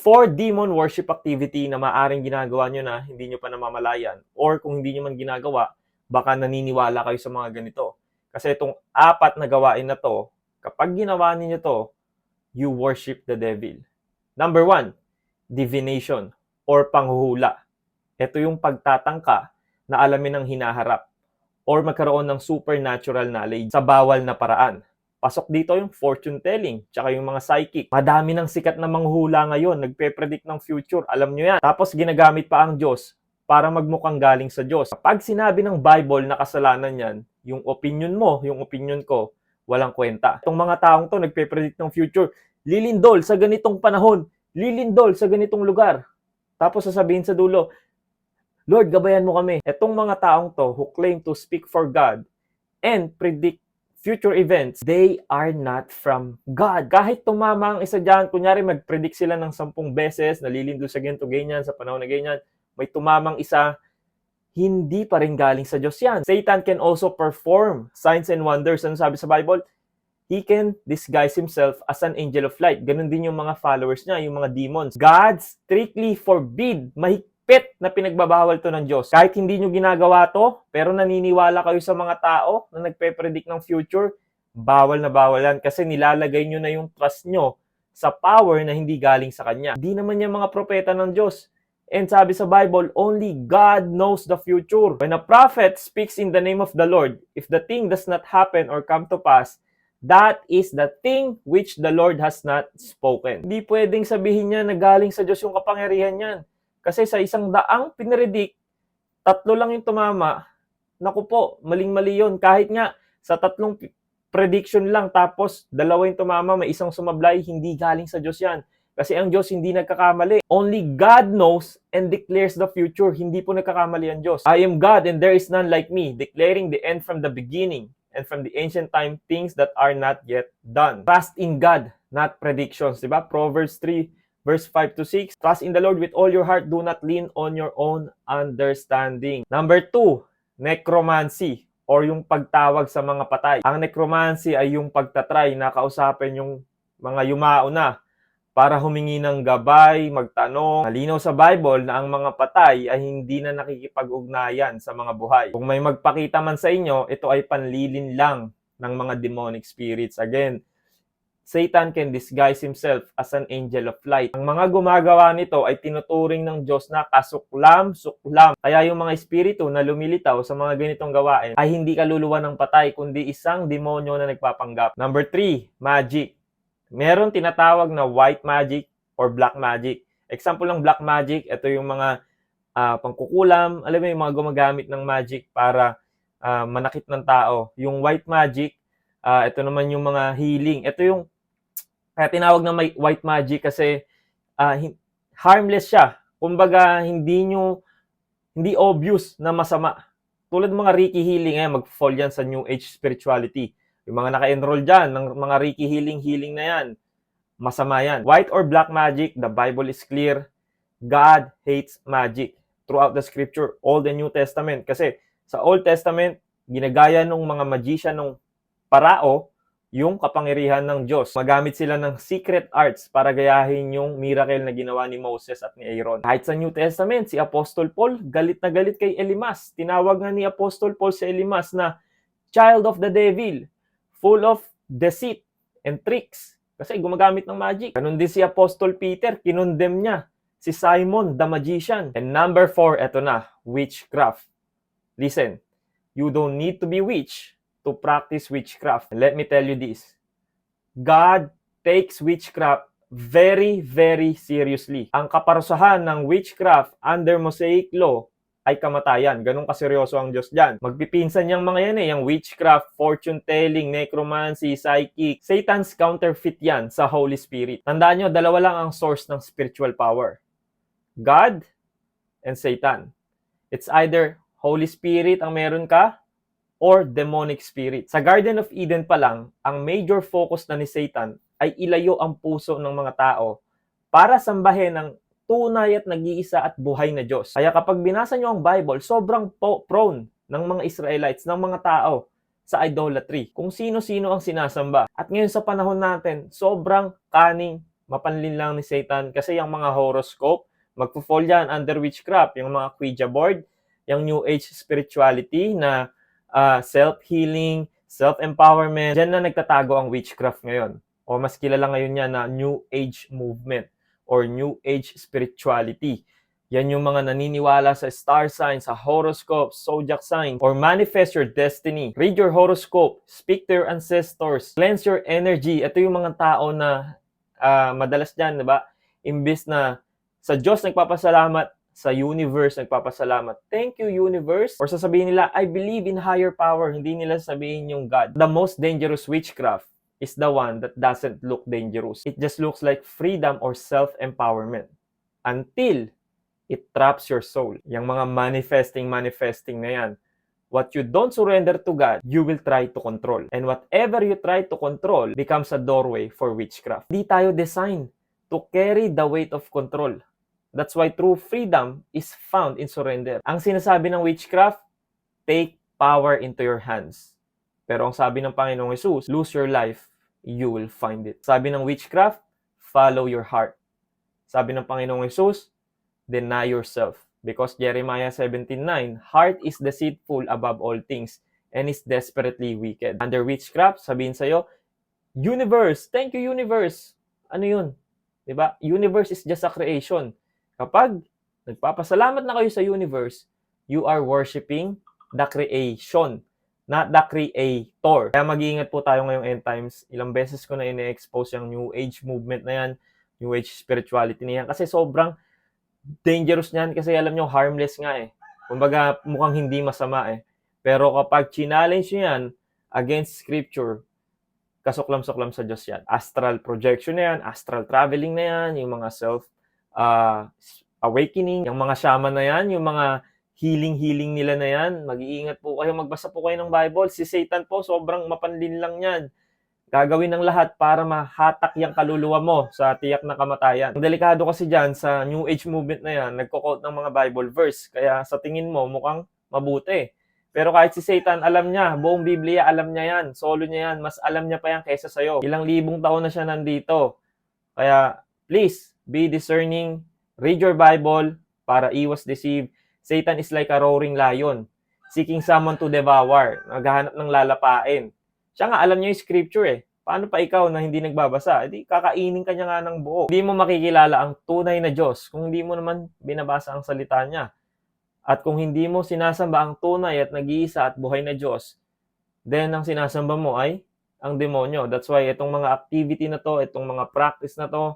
4 demon worship activity na maaring ginagawa nyo na hindi nyo pa namamalayan. Or kung hindi nyo man ginagawa, baka naniniwala kayo sa mga ganito. Kasi itong 4 na gawain na to, kapag ginawa niyo to, you worship the devil. Number 1, divination or panghuhula. Ito yung pagtatangka na alamin ang hinaharap or magkaroon ng supernatural knowledge sa bawal na paraan. Pasok dito yung fortune telling, tsaka yung mga psychic. Madami ng sikat na manghuhula ngayon, nagpe-predict ng future, alam nyo yan. Tapos ginagamit pa ang Diyos para magmukhang galing sa Diyos. Kapag sinabi ng Bible na kasalanan yan, yung opinion mo, yung opinion ko, walang kwenta. Itong mga taong to, nagpe-predict ng future, lilindol sa ganitong panahon, lilindol sa ganitong lugar. Tapos sasabihin sa dulo, Lord, gabayan mo kami. Itong mga taong to who claim to speak for God and predict future events, they are not from God. Kahit tumama ang isa dyan, kunyari mag-predict sila ng 10 beses, nalilindol sa ganito, ganyan, sa panahon na ganyan, may tumamang isa, hindi pa rin galing sa Diyos yan. Satan can also perform signs and wonders. Ano sabi sa Bible? He can disguise himself as an angel of light. Ganun din yung mga followers niya, yung mga demons. God strictly forbid, mahigpit na pinagbabawal to ng Diyos. Kahit hindi nyo ginagawa to, pero naniniwala kayo sa mga tao na nagpe-predict ng future, bawal na bawal yan kasi nilalagay nyo na yung trust nyo sa power na hindi galing sa Kanya. Hindi naman yung mga propeta ng Diyos. And sabi sa Bible, only God knows the future. When a prophet speaks in the name of the Lord, if the thing does not happen or come to pass, that is the thing which the Lord has not spoken. Hindi pwedeng sabihin niya na galing sa Diyos yung kapangyarihan niyan. Kasi sa 100 pinredict, 3 lang yung tumama. Naku po, maling-mali yun. Kahit nga sa 3 prediction lang, tapos 2 yung tumama, may 1 sumablay, hindi galing sa Diyos yan. Kasi ang Diyos hindi nagkakamali. Only God knows and declares the future. Hindi po nagkakamali ang Diyos. I am God and there is none like me, declaring the end from the beginning and from the ancient time things that are not yet done. Trust in God, not predictions. Diba? Proverbs 3, verse 5 to 6. Trust in the Lord with all your heart. Do not lean on your own understanding. Number 2, necromancy or yung pagtawag sa mga patay. Ang necromancy ay yung pagtatry na kausapin yung mga yumao na para humingi ng gabay, magtanong. Malinaw sa Bible na ang mga patay ay hindi na nakikipag-ugnayan sa mga buhay. Kung may magpakita man sa inyo, ito ay panlilin lang ng mga demonic spirits. Again, Satan can disguise himself as an angel of light. Ang mga gumagawa nito ay tinuturing ng Diyos na kasuklam-suklam. Kaya yung mga espiritu na lumilitaw sa mga ganitong gawain ay hindi kaluluwa ng patay, kundi isang demonyo na nagpapanggap. Number 3, magic. Meron tinatawag na white magic or black magic. Example ng black magic, ito yung mga pangkukulam, alam mo yung mga gumagamit ng magic para manakit ng tao. Yung white magic, ito naman yung mga healing. Ito yung kaya tinawag na white magic kasi harmless siya. Kumbaga, hindi obvious na masama. Tulad ng mga Reiki healing, mag-fall yan sa New Age spirituality. Yung mga naka-enroll dyan, ng mga Reiki healing na yan, masama yan. White or black magic, the Bible is clear. God hates magic throughout the scripture, Old and New Testament. Kasi sa Old Testament, ginagaya ng mga magician ng parao yung kapangyarihan ng Diyos. Magamit sila ng secret arts para gayahin yung miracle na ginawa ni Moses at ni Aaron. Kahit sa New Testament, si Apostol Paul, galit na galit kay Elimas. Tinawag nga ni Apostol Paul si Elimas na child of the devil, full of deceit and tricks. Kasi gumagamit ng magic. Ganun din si Apostle Peter, kinondemn niya si Simon the magician. And number 4, eto na, witchcraft. Listen, you don't need to be witch to practice witchcraft. And let me tell you this, God takes witchcraft very, very seriously. Ang kaparusahan ng witchcraft under Mosaic law ay kamatayan. Ganun kaseryoso ang Diyos dyan. Magpipinsan yung mga yan yung witchcraft, fortune telling, necromancy, psychic. Satan's counterfeit yan sa Holy Spirit. Tandaan nyo, 2 lang ang source ng spiritual power. God and Satan. It's either Holy Spirit ang meron ka or demonic spirit. Sa Garden of Eden pa lang, ang major focus na ni Satan ay ilayo ang puso ng mga tao para sambahin ng tunay at nag-iisa at buhay na Diyos. Kaya kapag binasa nyo ang Bible, sobrang prone ng mga Israelites, ng mga tao sa idolatry. Kung sino-sino ang sinasamba. At ngayon sa panahon natin, sobrang cunning Mapanlin lang ni Satan kasi yung mga horoscope, magfo-fall yan under witchcraft. Yung mga Ouija board, yung New Age spirituality na self-healing, self-empowerment, dyan na nagtatago ang witchcraft ngayon. O mas kilala ngayon yan na New Age movement or New Age spirituality. Yan yung mga naniniwala sa star signs, sa horoscope, zodiac sign, or manifest your destiny. Read your horoscope, speak to your ancestors, cleanse your energy. Ito yung mga tao na madalas dyan, di ba? Imbis na sa Diyos nagpapasalamat, sa universe nagpapasalamat. Thank you, universe. Or sasabihin nila, I believe in higher power. Hindi nila sabihin yung God. The most dangerous witchcraft is the one that doesn't look dangerous. It just looks like freedom or self-empowerment. Until it traps your soul. Yung mga manifesting na yan. What you don't surrender to God, you will try to control. And whatever you try to control becomes a doorway for witchcraft. Di tayo designed to carry the weight of control. That's why true freedom is found in surrender. Ang sinasabi ng witchcraft, take power into your hands. Pero ang sabi ng Panginoong Jesus, lose your life, you will find it. Sabi ng witchcraft, follow your heart. Sabi ng Panginoong Jesus, deny yourself. Because Jeremiah 17:9, heart is deceitful above all things and is desperately wicked. Under witchcraft, sabihin sa'yo, universe, thank you universe. Ano yun? Diba? Universe is just a creation. Kapag nagpapasalamat na kayo sa universe, you are worshiping the creation, not the creator. Kaya mag-iingat po tayo ngayong end times. Ilang beses ko na ine-expose yung New Age movement na yan, New Age spirituality na yan. Kasi sobrang dangerous niyan kasi alam nyo, harmless nga eh. Kumbaga, mukhang hindi masama eh. Pero kapag challenge nyo yan against scripture, kasuklam-suklam sa Diyos yan. Astral projection na yan, astral traveling na yan, yung mga self-awakening, yung mga shaman na yan, yung mga healing nila na yan. Mag-iingat po kayo, magbasa po kayo ng Bible. Si Satan po, sobrang mapanlin lang yan. Gagawin ng lahat para mahatak yung kaluluwa mo sa tiyak na kamatayan. Ang delikado kasi dyan sa New Age movement na yan, nagko-quote ng mga Bible verse. Kaya sa tingin mo, mukhang mabuti. Pero kahit si Satan, alam niya, buong Biblia, alam niya yan. Solo niya yan. Mas alam niya pa yan kaysa sa'yo. Ilang libong taon na siya nandito. Kaya, please, be discerning. Read your Bible para iwas deceive. Satan is like a roaring lion, seeking someone to devour. Naghahanap ng lalapain. Siya nga, alam niya yung scripture eh. Paano pa ikaw na hindi nagbabasa? Hindi, kakainin ka niya nga ng buo. Hindi mo makikilala ang tunay na Diyos kung hindi mo naman binabasa ang salita niya. At kung hindi mo sinasamba ang tunay at nag-iisa at buhay na Diyos, then ang sinasamba mo ay ang demonyo. That's why itong mga activity na to, itong mga practice na to,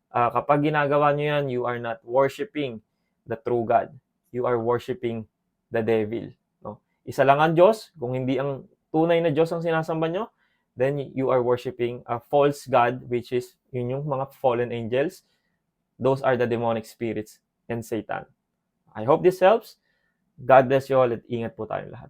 kapag ginagawa nyo yan, you are not worshiping the true God. You are worshiping the devil. No? Isa lang ang Diyos. Kung hindi ang tunay na Diyos ang sinasamba nyo, then you are worshiping a false God, which is yun yung mga fallen angels. Those are the demonic spirits and Satan. I hope this helps. God bless you all at ingat po tayong lahat.